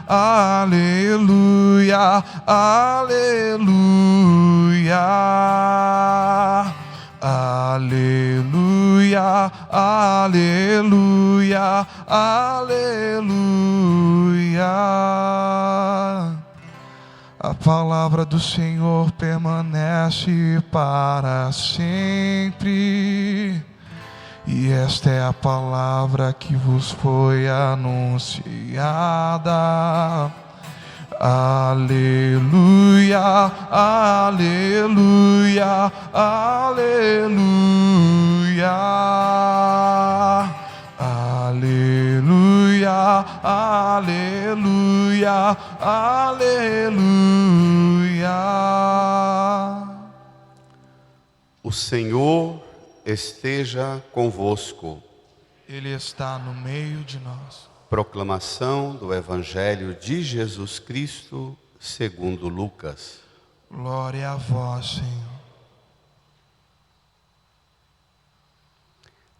aleluia, aleluia, aleluia, aleluia, aleluia. A palavra do Senhor permanece para sempre. E esta é a palavra que vos foi anunciada. Aleluia, aleluia, aleluia, aleluia, aleluia, aleluia. O Senhor esteja convosco. Ele está no meio de nós. Proclamação do Evangelho de Jesus Cristo segundo Lucas. Glória a vós, Senhor.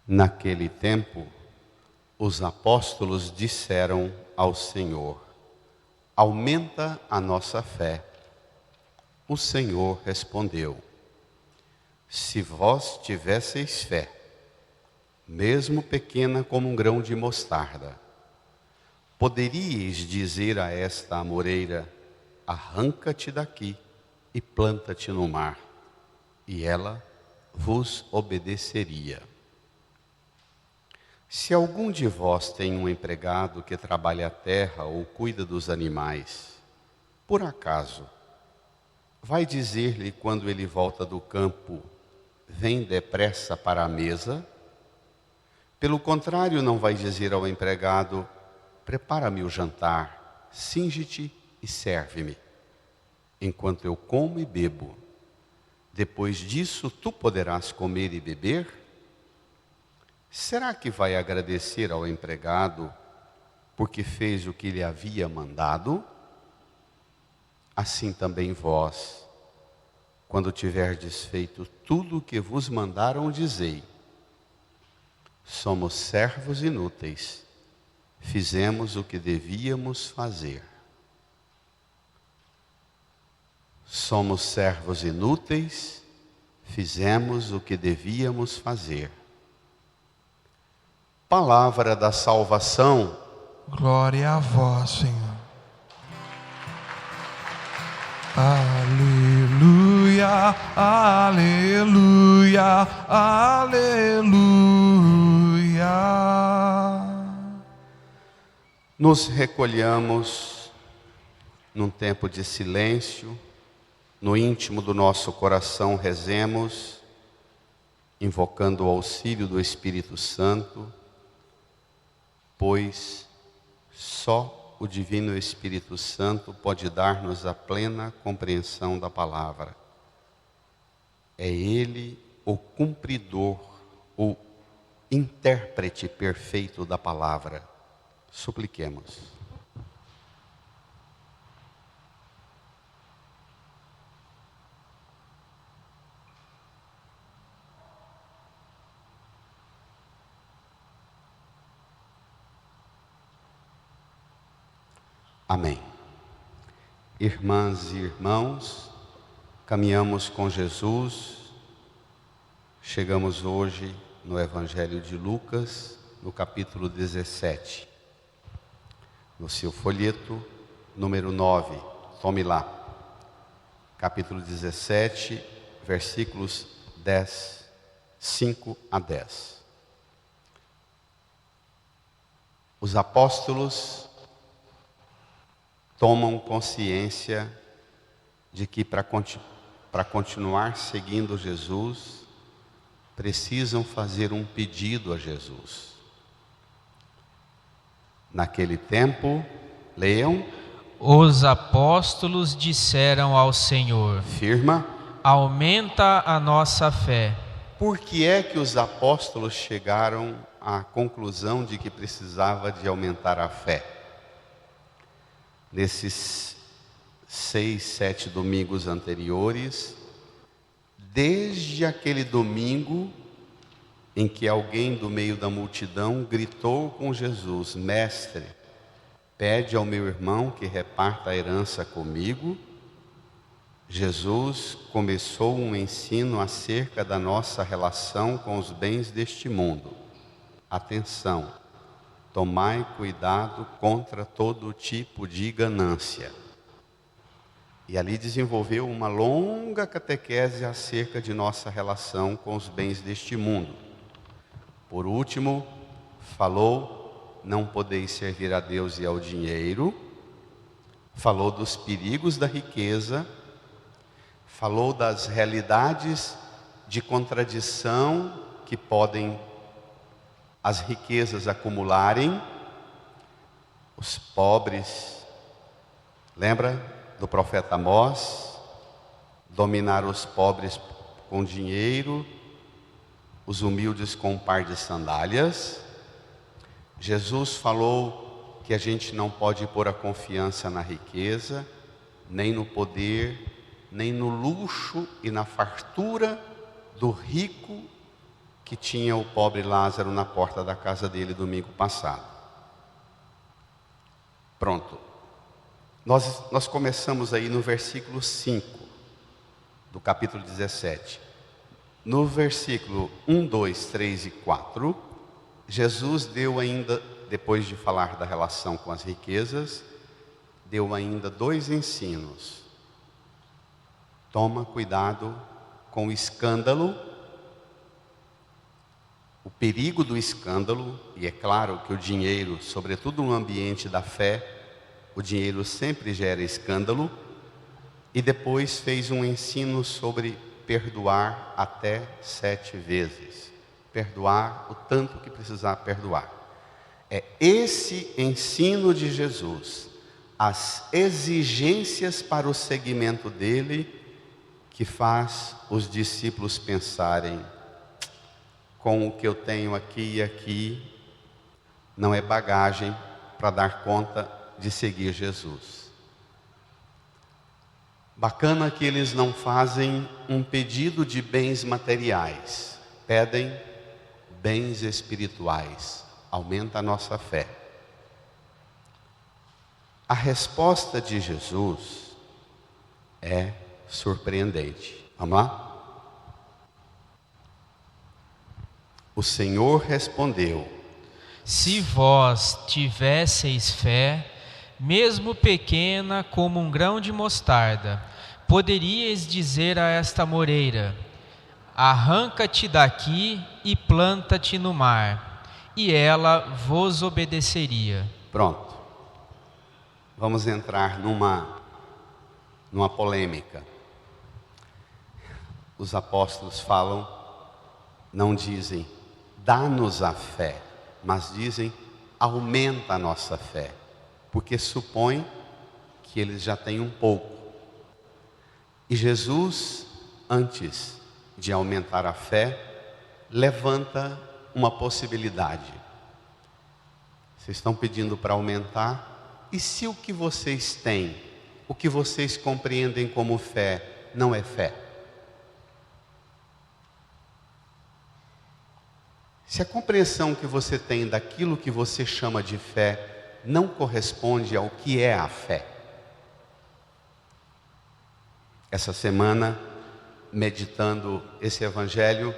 Naquele tempo, os apóstolos disseram ao Senhor: aumenta a nossa fé. O Senhor respondeu: se vós tivesseis fé, mesmo pequena como um grão de mostarda, poderíeis dizer a esta amoreira: arranca-te daqui e planta-te no mar, e ela vos obedeceria. Se algum de vós tem um empregado que trabalha a terra ou cuida dos animais, por acaso vai dizer-lhe quando ele volta do campo: vem depressa para a mesa? Pelo contrário, não vai dizer ao empregado: prepara-me o jantar, cinge-te e serve-me, enquanto eu como e bebo. Depois disso, tu poderás comer e beber? Será que vai agradecer ao empregado porque fez o que lhe havia mandado? Assim também vós, quando tiverdes feito tudo o que vos mandaram, dizei: somos servos inúteis, fizemos o que devíamos fazer. Somos servos inúteis, fizemos o que devíamos fazer. Palavra da salvação. Glória a vós, Senhor. Aleluia, aleluia, aleluia. Nos recolhamos num tempo de silêncio, no íntimo do nosso coração rezemos, invocando o auxílio do Espírito Santo, pois só o Divino Espírito Santo pode dar-nos a plena compreensão da palavra. É Ele o cumpridor, o intérprete perfeito da palavra. Supliquemos. Amém. Irmãs e irmãos, caminhamos com Jesus, chegamos hoje no Evangelho de Lucas, no capítulo 17. No seu folheto, número 9, tome lá. Capítulo 17, versículos 5 a 10. Os apóstolos tomam consciência de que para continuar seguindo Jesus, precisam fazer um pedido a Jesus. Naquele tempo, leiam. Os apóstolos disseram ao Senhor: Firma. aumenta a nossa fé. Por que é que os apóstolos chegaram à conclusão de que precisava de aumentar a fé? Nesses 6, 7 domingos anteriores, desde aquele domingo em que alguém do meio da multidão gritou com Jesus: Mestre, pede ao meu irmão que reparta a herança comigo. Jesus começou um ensino acerca da nossa relação com os bens deste mundo. Atenção, tomai cuidado contra todo tipo de ganância. E ali desenvolveu uma longa catequese acerca de nossa relação com os bens deste mundo. Por último, falou, não podeis servir a Deus e ao dinheiro. Falou dos perigos da riqueza. Falou das realidades de contradição que podem as riquezas acumularem. Os pobres, lembra do profeta Amós? Dominar os pobres com dinheiro, os humildes com um par de sandálias. Jesus falou que a gente não pode pôr a confiança na riqueza, nem no poder, nem no luxo e na fartura do rico que tinha o pobre Lázaro na porta da casa dele domingo passado. Pronto. Nós começamos aí no versículo 5 do capítulo 17. No versículo 1, 2, 3 e 4, Jesus deu ainda, depois de falar da relação com as riquezas, deu ainda 2 ensinos. Toma cuidado com o escândalo, o perigo do escândalo, e é claro que o dinheiro, sobretudo no ambiente da fé, o dinheiro sempre gera escândalo. E depois fez um ensino sobre perdoar até 7 vezes. Perdoar o tanto que precisar perdoar. É esse ensino de Jesus, as exigências para o seguimento dele, que faz os discípulos pensarem: com o que eu tenho aqui e aqui, não é bagagem para dar conta de seguir Jesus. Bacana que eles não fazem um pedido de bens materiais, pedem bens espirituais, aumenta a nossa fé. A resposta de Jesus é surpreendente. Vamos lá? O Senhor respondeu: se vós tivesseis fé, mesmo pequena como um grão de mostarda, poderíeis dizer a esta moreira: arranca-te daqui e planta-te no mar, e ela vos obedeceria. Pronto. Vamos entrar numa polêmica. Os apóstolos falam, não dizem dá-nos a fé, mas dizem aumenta a nossa fé, porque supõe que eles já têm um pouco. E Jesus, antes de aumentar a fé, levanta uma possibilidade. Vocês estão pedindo para aumentar, e se o que vocês têm, o que vocês compreendem como fé, não é fé? Se a compreensão que você tem daquilo que você chama de fé não corresponde ao que é a fé. Essa semana, meditando esse evangelho,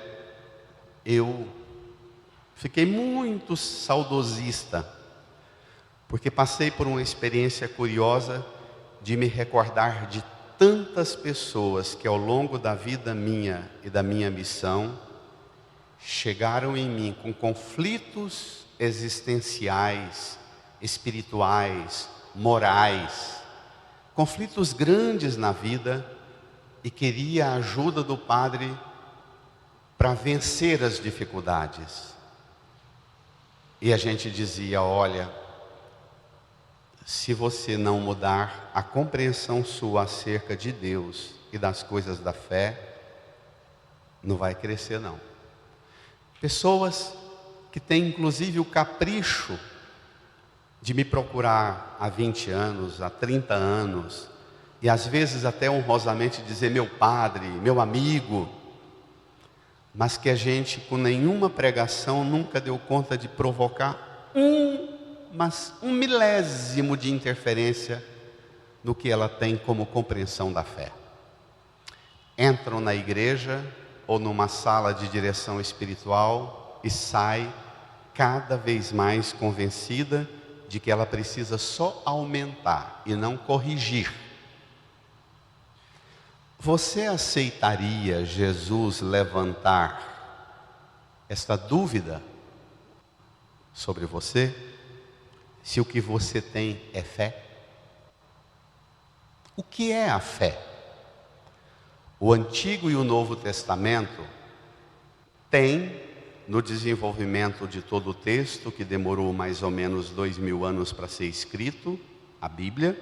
eu fiquei muito saudosista, porque passei por uma experiência curiosa de me recordar de tantas pessoas que ao longo da vida minha e da minha missão chegaram em mim com conflitos existenciais, espirituais, morais, conflitos grandes na vida, e queria a ajuda do Padre para vencer as dificuldades. E a gente dizia: olha, se você não mudar a compreensão sua acerca de Deus e das coisas da fé, não vai crescer não. Pessoas que têm inclusive o capricho de me procurar há 20 anos, há 30 anos, e às vezes até honrosamente dizer meu padre, meu amigo, mas que a gente com nenhuma pregação nunca deu conta de provocar um mas um milésimo de interferência no que ela tem como compreensão da fé. Entram na igreja ou numa sala de direção espiritual e sai cada vez mais convencida de que ela precisa só aumentar e não corrigir. Você aceitaria Jesus levantar esta dúvida sobre você, se o que você tem é fé? O que é a fé? O Antigo e o Novo Testamento têm, no desenvolvimento de todo o texto, que demorou mais ou menos 2000 anos para ser escrito, a Bíblia,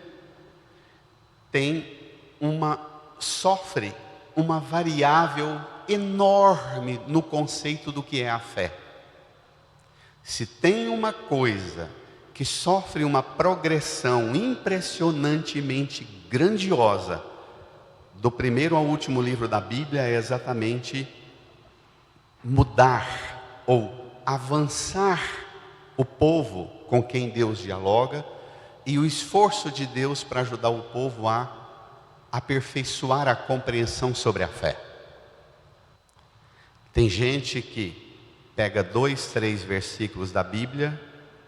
sofre uma variável enorme no conceito do que é a fé. Se tem uma coisa que sofre uma progressão impressionantemente grandiosa, do primeiro ao último livro da Bíblia, é exatamente mudar ou avançar o povo com quem Deus dialoga e o esforço de Deus para ajudar o povo a aperfeiçoar a compreensão sobre a fé. Tem gente que pega 2, 3 versículos da Bíblia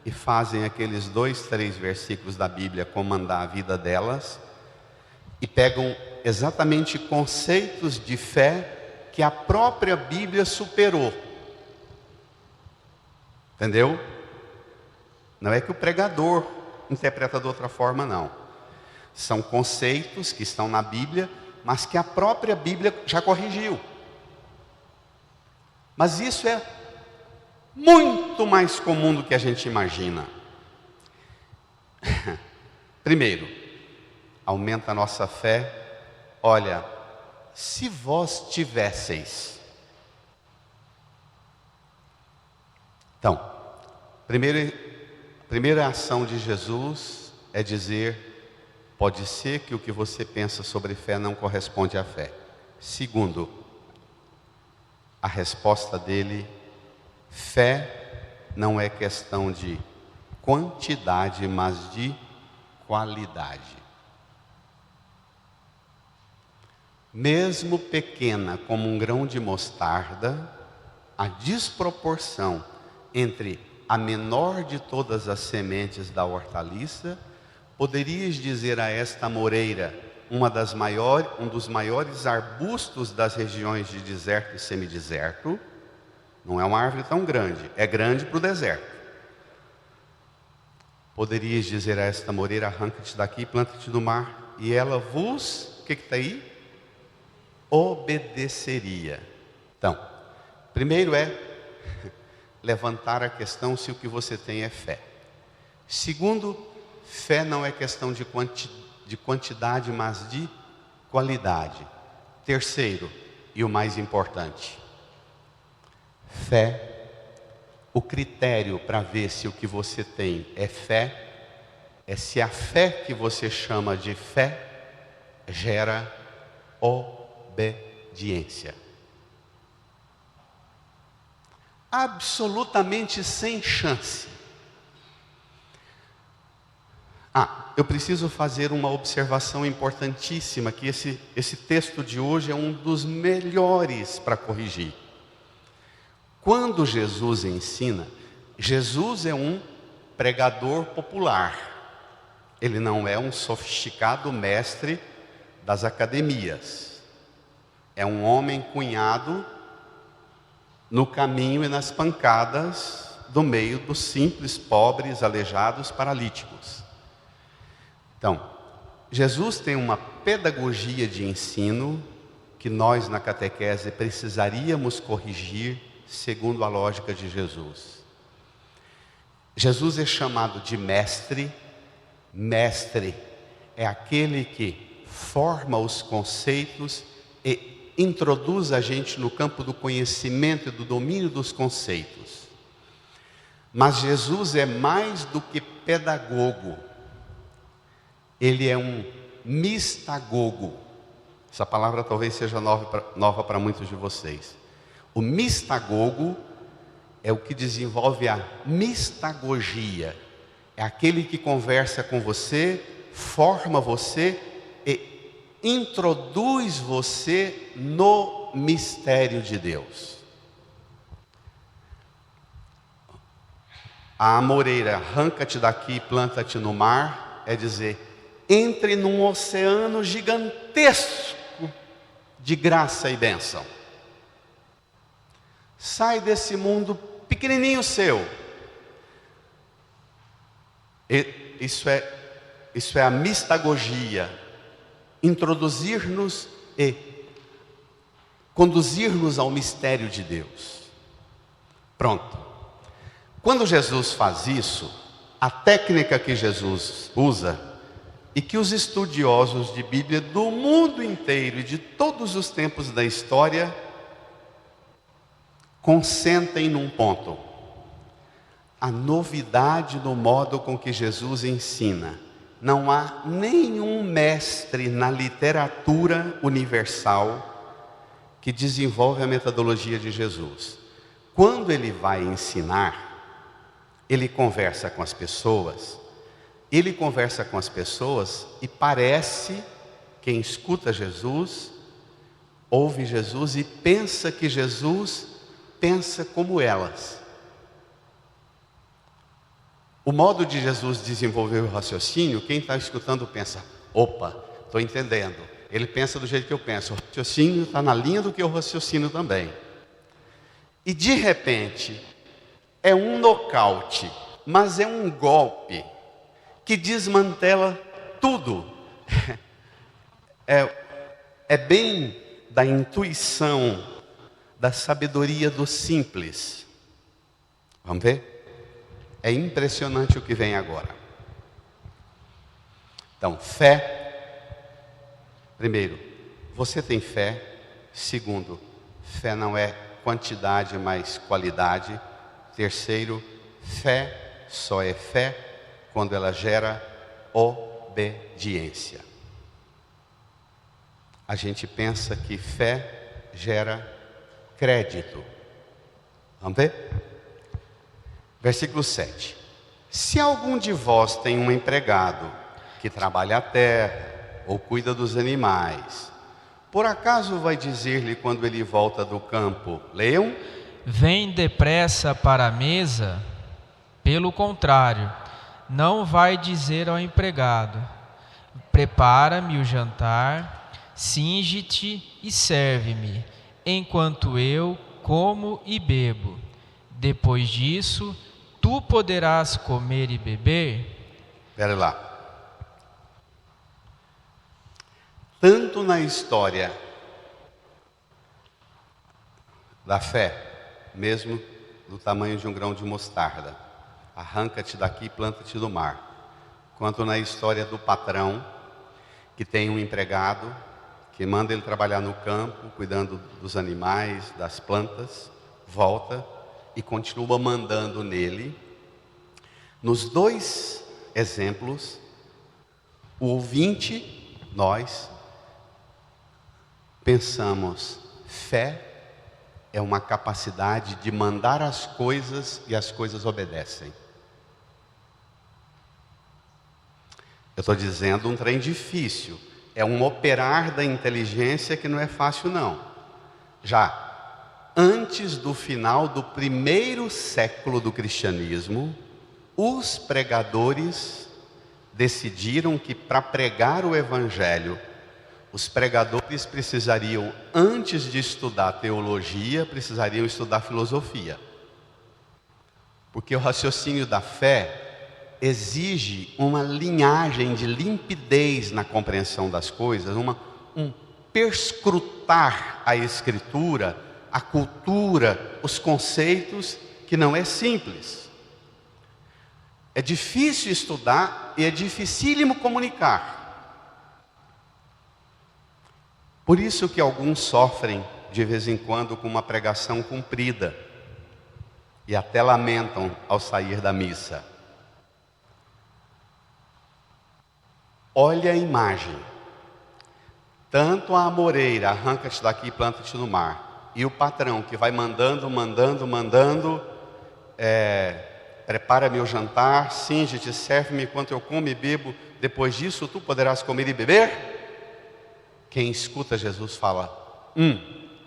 e fazem aqueles 2, 3 versículos da Bíblia comandar a vida delas e pegam exatamente conceitos de fé que a própria Bíblia superou. Entendeu? Não é que o pregador interpreta de outra forma, não. São conceitos que estão na Bíblia, mas que a própria Bíblia já corrigiu. Mas isso é muito mais comum do que a gente imagina. Primeiro, aumenta a nossa fé. Olha, se vós tivesseis. Então, primeira ação de Jesus é dizer: pode ser que o que você pensa sobre fé não corresponde à fé. Segundo, a resposta dele: fé não é questão de quantidade, mas de qualidade. Mesmo pequena como um grão de mostarda, a desproporção entre a menor de todas as sementes da hortaliça, poderias dizer a esta moreira, um dos maiores arbustos das regiões de deserto e semideserto, não é uma árvore tão grande, é grande para o deserto. Poderias dizer a esta moreira: arranca-te daqui, planta-te no mar, e ela vos, o que está aí? Obedeceria. Então, primeiro é levantar a questão se o que você tem é fé. Segundo, fé não é questão de quantidade, mas de qualidade. Terceiro, e o mais importante, fé, o critério para ver se o que você tem é fé, é se a fé que você chama de fé gera obediência. Absolutamente sem chance. Eu preciso fazer uma observação importantíssima, que esse texto de hoje é um dos melhores para corrigir. Quando Jesus ensina, Jesus é um pregador popular. Ele não é um sofisticado mestre das academias. É um homem cunhado no caminho e nas pancadas do meio dos simples, pobres, aleijados, paralíticos. Então, Jesus tem uma pedagogia de ensino que nós na catequese precisaríamos corrigir segundo a lógica de Jesus. Jesus é chamado de mestre. Mestre é aquele que forma os conceitos e introduz a gente no campo do conhecimento e do domínio dos conceitos. Mas Jesus é mais do que pedagogo. Ele é um mistagogo. Essa palavra talvez seja nova para muitos de vocês. O mistagogo é o que desenvolve a mistagogia. É aquele que conversa com você, forma você e introduz você no mistério de Deus. A amoreira, arranca-te daqui e planta-te no mar, é dizer, entre num oceano gigantesco de graça e bênção. Sai desse mundo pequenininho seu. Isso é a mistagogia. Introduzir-nos e conduzir-nos ao mistério de Deus. Pronto. Quando Jesus faz isso, a técnica que Jesus usa e que os estudiosos de Bíblia do mundo inteiro e de todos os tempos da história consentem num ponto: a novidade no modo com que Jesus ensina. Não há nenhum mestre na literatura universal que desenvolve a metodologia de Jesus. Quando ele vai ensinar, ele conversa com as pessoas. Ele conversa com as pessoas e parece, quem escuta Jesus, ouve Jesus e pensa que Jesus pensa como elas. O modo de Jesus desenvolver o raciocínio, quem está escutando pensa, opa, estou entendendo. Ele pensa do jeito que eu penso. O raciocínio está na linha do que eu raciocino também. E de repente, é um nocaute, mas é um golpe que desmantela tudo. É bem da intuição, da sabedoria do simples. Vamos ver? É impressionante o que vem agora. Então, fé. Primeiro, você tem fé. Segundo, fé não é quantidade, mas qualidade. Terceiro, fé só é fé quando ela gera obediência. A gente pensa que fé gera crédito. Vamos ver? Versículo 7. Se algum de vós tem um empregado que trabalha a terra ou cuida dos animais, por acaso vai dizer-lhe quando ele volta do campo, leiam? Vem depressa para a mesa? Pelo contrário, não vai dizer ao empregado, prepara-me o jantar, cinge-te e serve-me, enquanto eu como e bebo. Depois disso, tu poderás comer e beber? Espera lá. Tanto na história da fé, mesmo do tamanho de um grão de mostarda, arranca-te daqui e planta-te no mar, quanto na história do patrão, que tem um empregado, que manda ele trabalhar no campo, cuidando dos animais, das plantas, volta e continua mandando nele. Nos dois exemplos, o ouvinte, nós, pensamos, fé é uma capacidade de mandar as coisas e as coisas obedecem. Eu estou dizendo um trem difícil. É um operar da inteligência que não é fácil não. Já antes do final do primeiro século do cristianismo, os pregadores decidiram que para pregar o evangelho, os pregadores precisariam, antes de estudar teologia, precisariam estudar filosofia. Porque o raciocínio da fé exige uma linhagem de limpidez na compreensão das coisas, um perscrutar a escritura, a cultura, os conceitos, que não é simples. É difícil estudar e é dificílimo comunicar. Por isso que alguns sofrem de vez em quando com uma pregação comprida e até lamentam ao sair da missa. Olha a imagem. Tanto a amoreira, arranca-te daqui e planta-te no mar, e o patrão que vai mandando, prepara-me o jantar, cinge-te, serve-me enquanto eu como e bebo, depois disso tu poderás comer e beber? Quem escuta Jesus fala,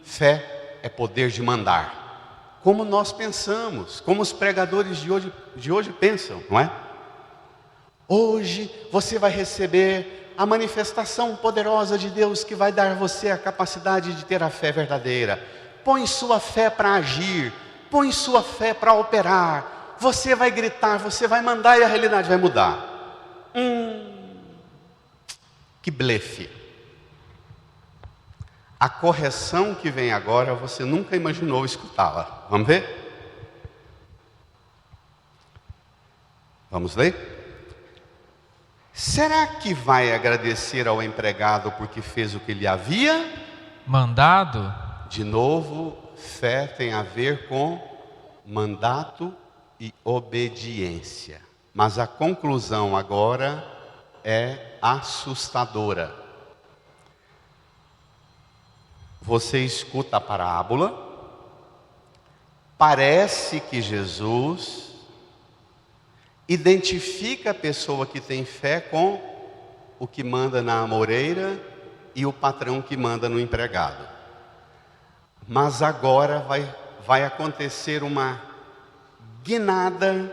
fé é poder de mandar. Como nós pensamos, como os pregadores de hoje pensam, não é? Hoje você vai receber a manifestação poderosa de Deus que vai dar a você a capacidade de ter a fé verdadeira. Põe sua fé para agir, põe sua fé para operar. Você vai gritar, você vai mandar e a realidade vai mudar. Que blefe. A correção que vem agora, você nunca imaginou escutá-la. Vamos ver? Vamos ler? Será que vai agradecer ao empregado porque fez o que lhe havia mandado? De novo, fé tem a ver com mandato e obediência. Mas a conclusão agora é assustadora. Você escuta a parábola, parece que Jesus identifica a pessoa que tem fé com o que manda na amoreira e o patrão que manda no empregado. Mas agora vai acontecer uma guinada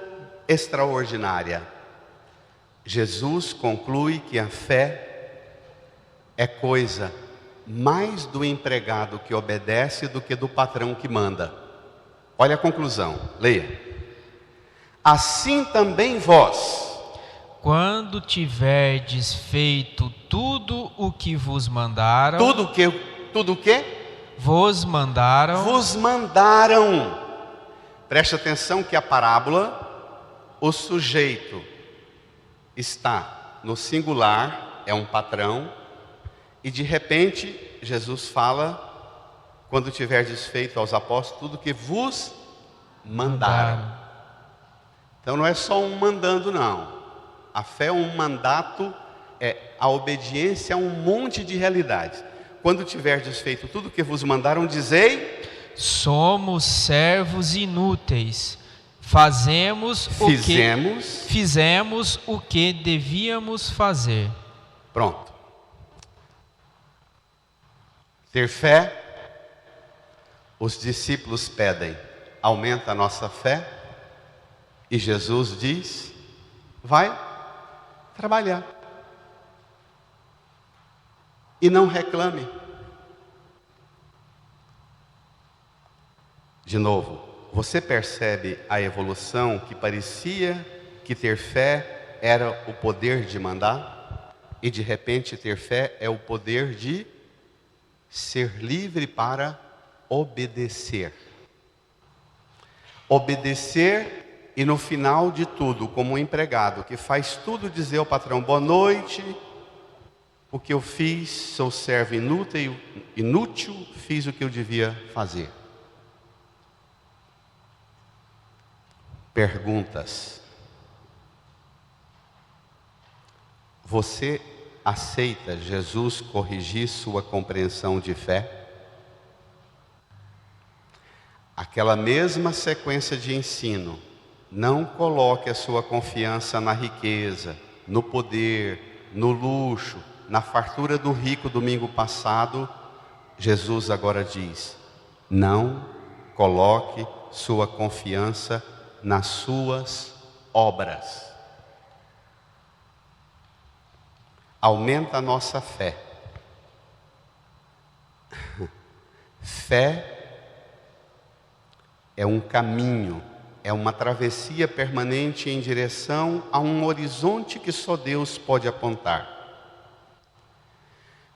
extraordinária. Jesus conclui que a fé é coisa mais do empregado que obedece do que do patrão que manda. Olha a conclusão, leia. Assim também vós, quando tiverdes feito tudo o que vos mandaram, tudo o que vos mandaram, preste atenção que a parábola, o sujeito está no singular, é um patrão, e de repente Jesus fala, quando tiverdes feito aos apóstolos tudo que vos mandaram. Então não é só um mandando, não. A fé é um mandato, a obediência é um monte de realidades. Quando tiverdes feito tudo o que vos mandaram, dizei: somos servos inúteis, fizemos o que devíamos fazer. Pronto. Ter fé, os discípulos pedem, aumenta a nossa fé. E Jesus diz, vai trabalhar. E não reclame. De novo, você percebe a evolução que parecia que ter fé era o poder de mandar? E de repente ter fé é o poder de ser livre para obedecer. Obedecer. E no final de tudo, como um empregado que faz tudo, dizer ao patrão, boa noite, o que eu fiz, sou servo inútil, fiz o que eu devia fazer. Perguntas. Você aceita Jesus corrigir sua compreensão de fé? Aquela mesma sequência de ensino. Não coloque a sua confiança na riqueza, no poder, no luxo, na fartura do rico domingo passado. Jesus agora diz, não coloque sua confiança nas suas obras. Aumenta a nossa fé. Fé é um caminho, é uma travessia permanente em direção a um horizonte que só Deus pode apontar.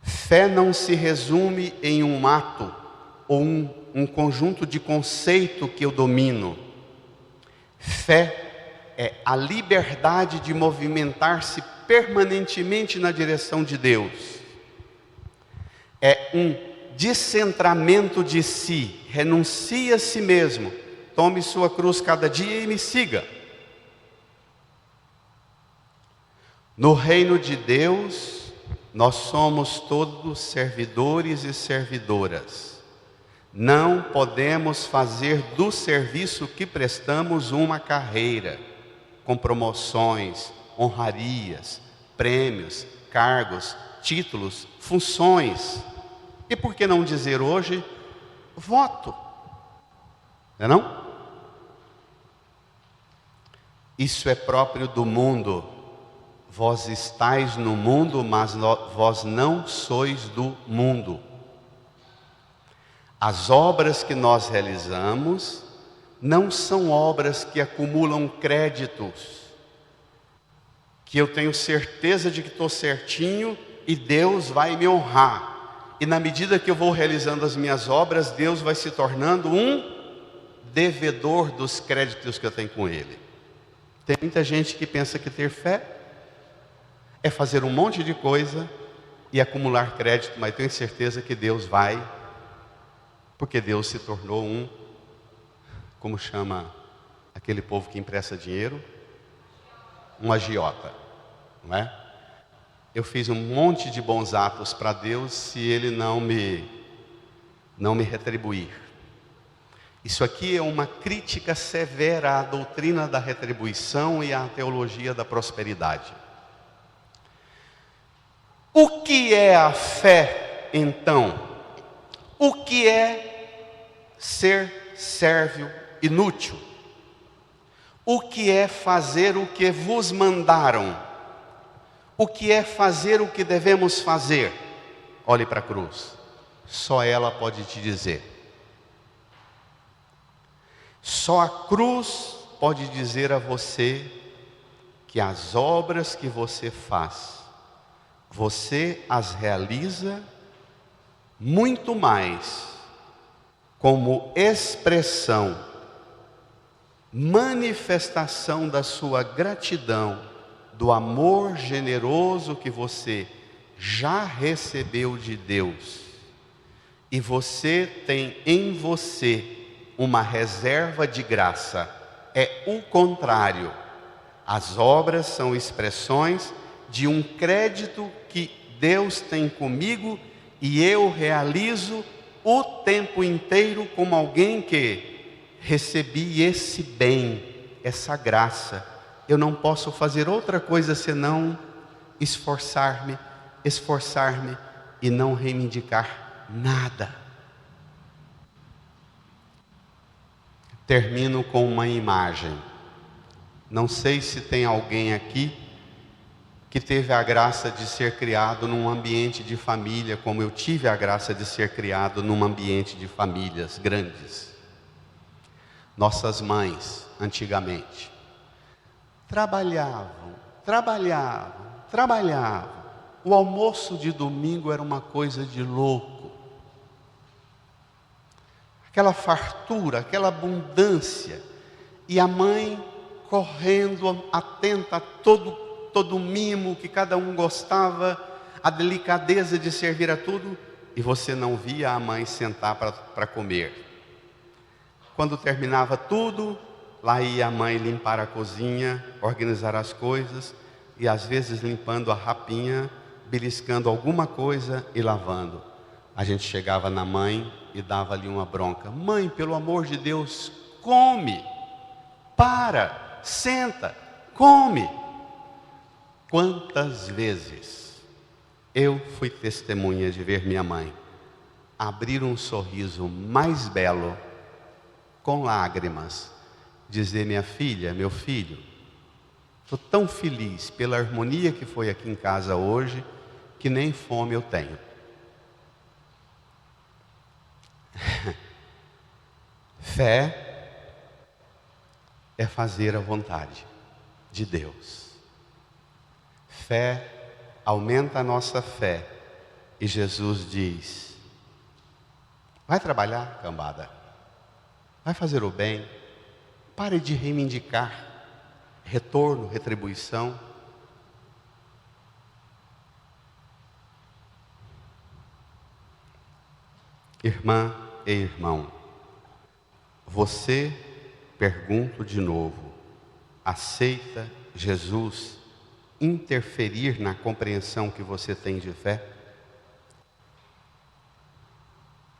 Fé não se resume em um ato ou um conjunto de conceito que eu domino. Fé é a liberdade de movimentar-se permanentemente na direção de Deus. É um descentramento de si, renuncie a si mesmo, tome sua cruz cada dia e me siga. No reino de Deus, nós somos todos servidores e servidoras. Não podemos fazer do serviço que prestamos uma carreira, com promoções, honrarias, prêmios, cargos, títulos, funções. E por que não dizer hoje, voto? Não é não? Isso é próprio do mundo. Vós estáis no mundo, mas vós não sois do mundo. As obras que nós realizamos não são obras que acumulam créditos, que eu tenho certeza de que estou certinho e Deus vai me honrar. E na medida que eu vou realizando as minhas obras, Deus vai se tornando um devedor dos créditos que eu tenho com Ele. Tem muita gente que pensa que ter fé é fazer um monte de coisa e acumular crédito, mas tenho certeza que Deus vai, porque Deus se tornou um, como chama aquele povo que empresta dinheiro? Um agiota, não é? Eu fiz um monte de bons atos para Deus se Ele não me retribuir. Isso aqui é uma crítica severa à doutrina da retribuição e à teologia da prosperidade. O que é a fé, então? O que é ser sérvio inútil? O que é fazer o que vos mandaram? O que é fazer o que devemos fazer? Olhe para a cruz. Só ela pode te dizer. Só a cruz pode dizer a você que as obras que você faz, você as realiza muito mais como expressão, manifestação da sua gratidão, do amor generoso que você já recebeu de Deus. E você tem em você uma reserva de graça. É o contrário. As obras são expressões de um crédito que Deus tem comigo e eu realizo o tempo inteiro como alguém que recebi esse bem, essa graça. Eu não posso fazer outra coisa senão esforçar-me e não reivindicar nada. Termino com uma imagem. Não sei se tem alguém aqui que teve a graça de ser criado num ambiente de família, como eu tive a graça de ser criado num ambiente de famílias grandes. Nossas mães, antigamente, trabalhavam. O almoço de domingo era uma coisa de louco. Aquela fartura, aquela abundância. E a mãe correndo, atenta a todo mimo que cada um gostava, a delicadeza de servir a tudo. E você não via a mãe sentar para comer. Quando terminava tudo, lá ia a mãe limpar a cozinha, organizar as coisas, e às vezes limpando a rapinha, beliscando alguma coisa e lavando. A gente chegava na mãe e dava-lhe uma bronca. Mãe, pelo amor de Deus, come, senta, come. Quantas vezes eu fui testemunha de ver minha mãe abrir um sorriso mais belo, com lágrimas, dizer: minha filha, meu filho, estou tão feliz pela harmonia que foi aqui em casa hoje, que nem fome eu tenho. Fé é fazer a vontade de Deus. Fé aumenta a nossa fé. E Jesus diz: vai trabalhar, cambada. Vai fazer o bem. Pare de reivindicar retorno, retribuição. Irmã e irmão, você, pergunto de novo, aceita Jesus interferir na compreensão que você tem de fé?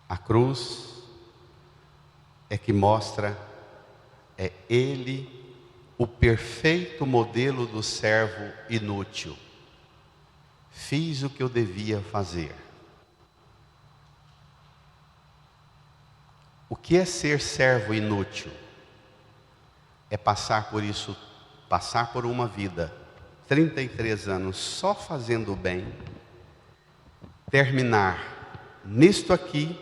A cruz é que mostra, é Ele o perfeito modelo do servo inútil. Fiz o que eu devia fazer. O que é ser servo inútil? É passar por isso, passar por uma vida, 33 anos só fazendo o bem, terminar nisto aqui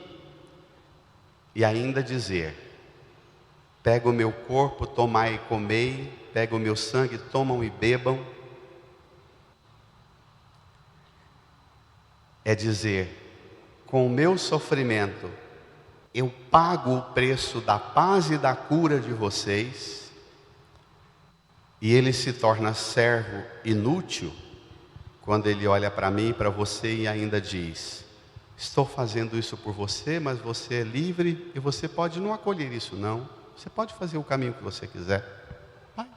e ainda dizer: pega o meu corpo, tomai e comei, pega o meu sangue, tomam e bebam. É dizer, com o meu sofrimento, eu pago o preço da paz e da cura de vocês, e ele se torna servo inútil, quando ele olha para mim e para você e ainda diz: estou fazendo isso por você, mas você é livre e você pode não acolher isso não. Você pode fazer o caminho que você quiser. Vai.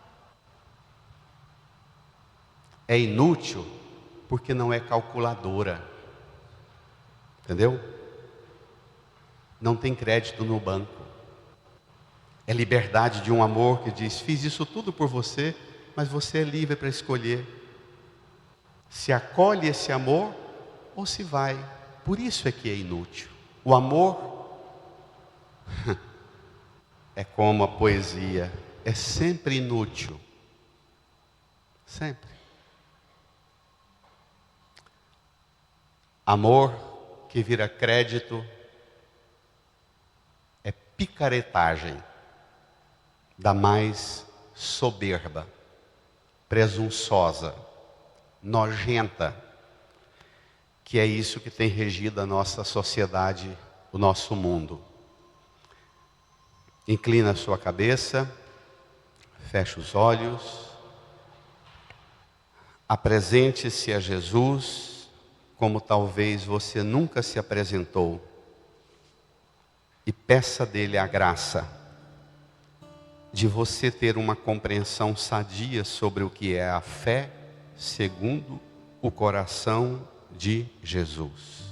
É inútil porque não é calculadora. Entendeu? Não tem crédito no banco. É liberdade de um amor que diz: fiz isso tudo por você, mas você é livre para escolher se acolhe esse amor ou se vai. Por isso é que é inútil. O amor é como a poesia, é sempre inútil. Sempre. Amor que vira crédito é picaretagem da mais soberba, presunçosa, nojenta, que é isso que tem regido a nossa sociedade, o nosso mundo. Inclina a sua cabeça, feche os olhos, apresente-se a Jesus como talvez você nunca se apresentou e peça dele a graça de você ter uma compreensão sadia sobre o que é a fé segundo o coração de Jesus.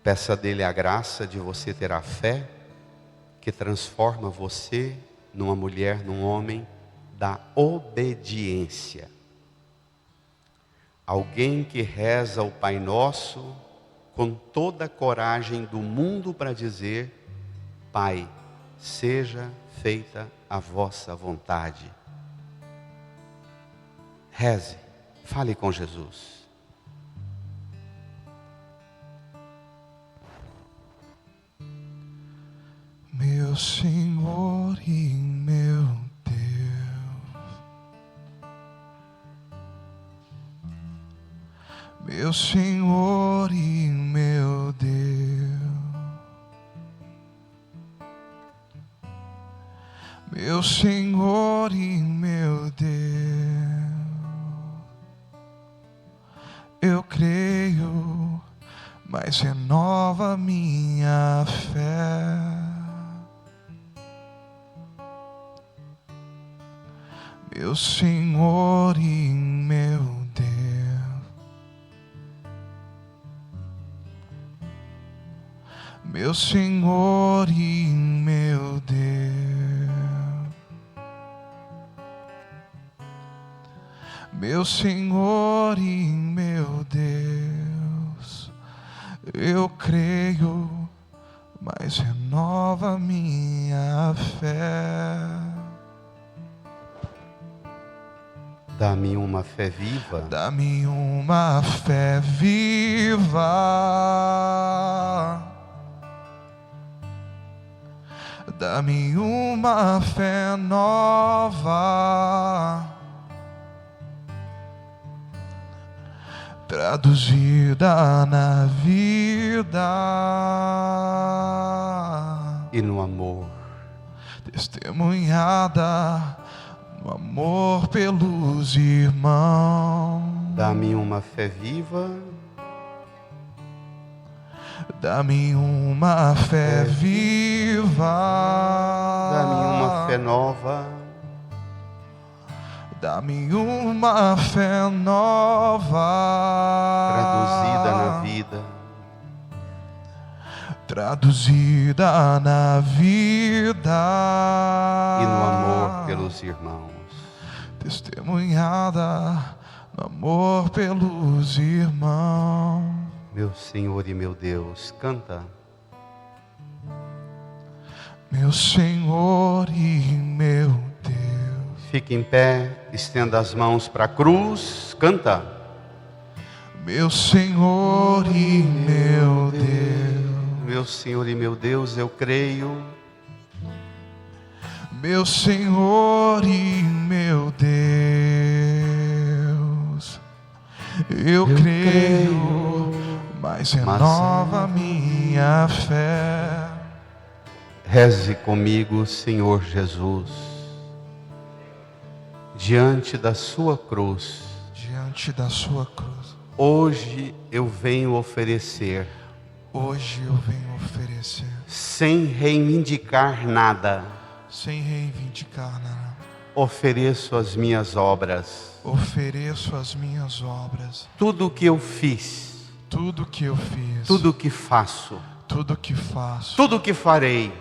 Peça dele a graça de você ter a fé que transforma você numa mulher, num homem da obediência. Alguém que reza o Pai Nosso com toda a coragem do mundo para dizer: Pai, seja feita a vossa vontade. Reze, fale com Jesus. Meu Senhor e meu Deus, meu Senhor e meu Deus, meu Senhor e meu Deus, eu creio, mas renova minha fé. Meu Senhor e meu Deus, meu Senhor e meu Deus, meu Senhor e meu Deus, eu creio, mas renova minha fé. Dá-me uma fé viva. Dá-me uma fé viva. Dá-me uma fé nova, traduzida na vida E no amor. testemunhada no amor pelos irmãos. Dá-me uma fé viva. Dá-me uma fé viva. Dá-me uma fé nova. Dá-me uma fé nova, Traduzida na vida. traduzida na vida e no amor pelos irmãos. Testemunhada no amor pelos irmãos. Meu Senhor e meu Deus, canta. Meu Senhor e meu Deus. Fique em pé, estenda as mãos para a cruz, canta. Meu Senhor e meu Deus. Meu Senhor e meu Deus, eu creio. Meu Senhor e meu Deus, eu creio, mas renova minha fé. Reze comigo, Senhor Jesus, diante da sua cruz. Diante da sua cruz, Hoje eu venho oferecer, hoje eu venho oferecer, sem reivindicar nada, sem reivindicar nada, ofereço as minhas obras, ofereço as minhas obras, tudo o que eu fiz, tudo que eu fiz, tudo o que faço, tudo que faço, tudo o que farei.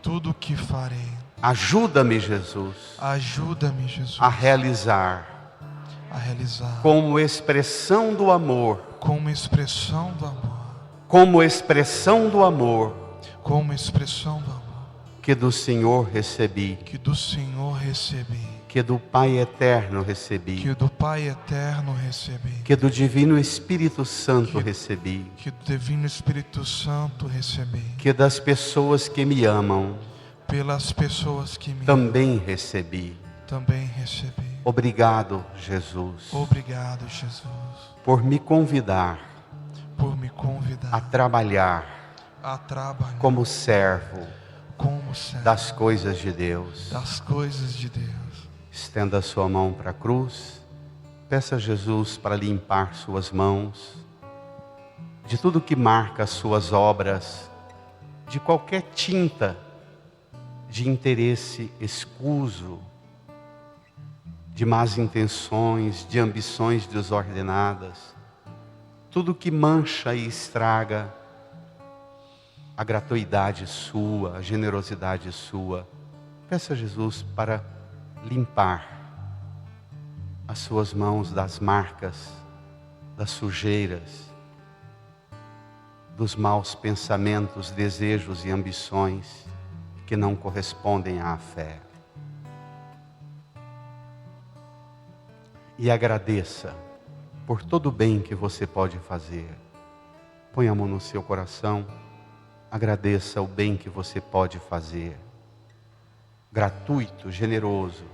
tudo que farei. Ajuda-me, Jesus, Ajuda-me, Jesus, a realizar, como expressão do amor, como expressão do amor, como expressão do amor como expressão do amor que do Senhor recebi, que do Senhor recebi, que do Pai eterno recebi, que do Pai eterno recebi, que do Divino Espírito Santo recebi, que do Divino Espírito Santo recebi, que das pessoas que me amam pelas pessoas que me também recebi. também recebi. Obrigado, Jesus, Obrigado, Jesus, por me convidar por me convidar a trabalhar a trabalhar como servo como servo das coisas de Deus. das coisas de Deus. Estenda a sua mão para a cruz, peça a Jesus para limpar suas mãos de tudo que marca as suas obras, de qualquer tinta de interesse escuso, de más intenções, de ambições desordenadas, tudo que mancha e estraga a gratuidade sua, a generosidade sua. Peça a Jesus para limpar as suas mãos das marcas, das sujeiras, dos maus pensamentos, desejos e ambições que não correspondem à fé. E agradeça por todo o bem que você pode fazer. Põe a mão no seu coração, agradeça o bem que você pode fazer. Gratuito, generoso,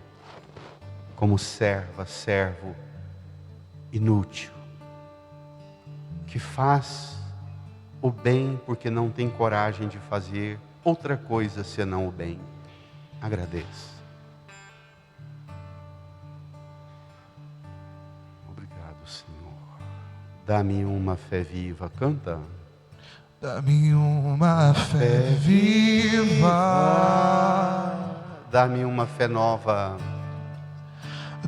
como serva, servo inútil, que faz o bem porque não tem coragem de fazer outra coisa senão o bem. Agradeça. Obrigado, Senhor. Dá-me uma fé viva. Canta. Dá-me uma fé viva, dá-me uma fé nova,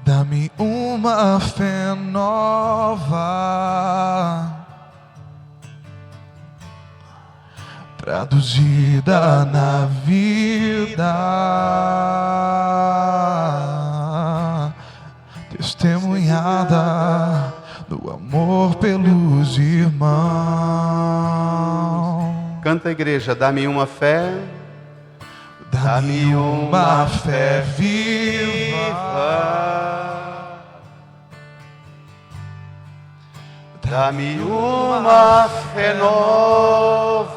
dá-me uma fé nova, traduzida na vida, testemunhada do amor pelos irmãos. Canta, igreja, dá-me uma fé, dá-me uma fé viva, dá-me uma fé nova,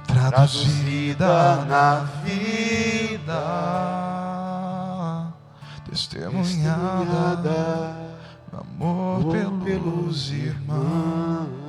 traduzida na vida, testemunhada, amor pelos irmãos.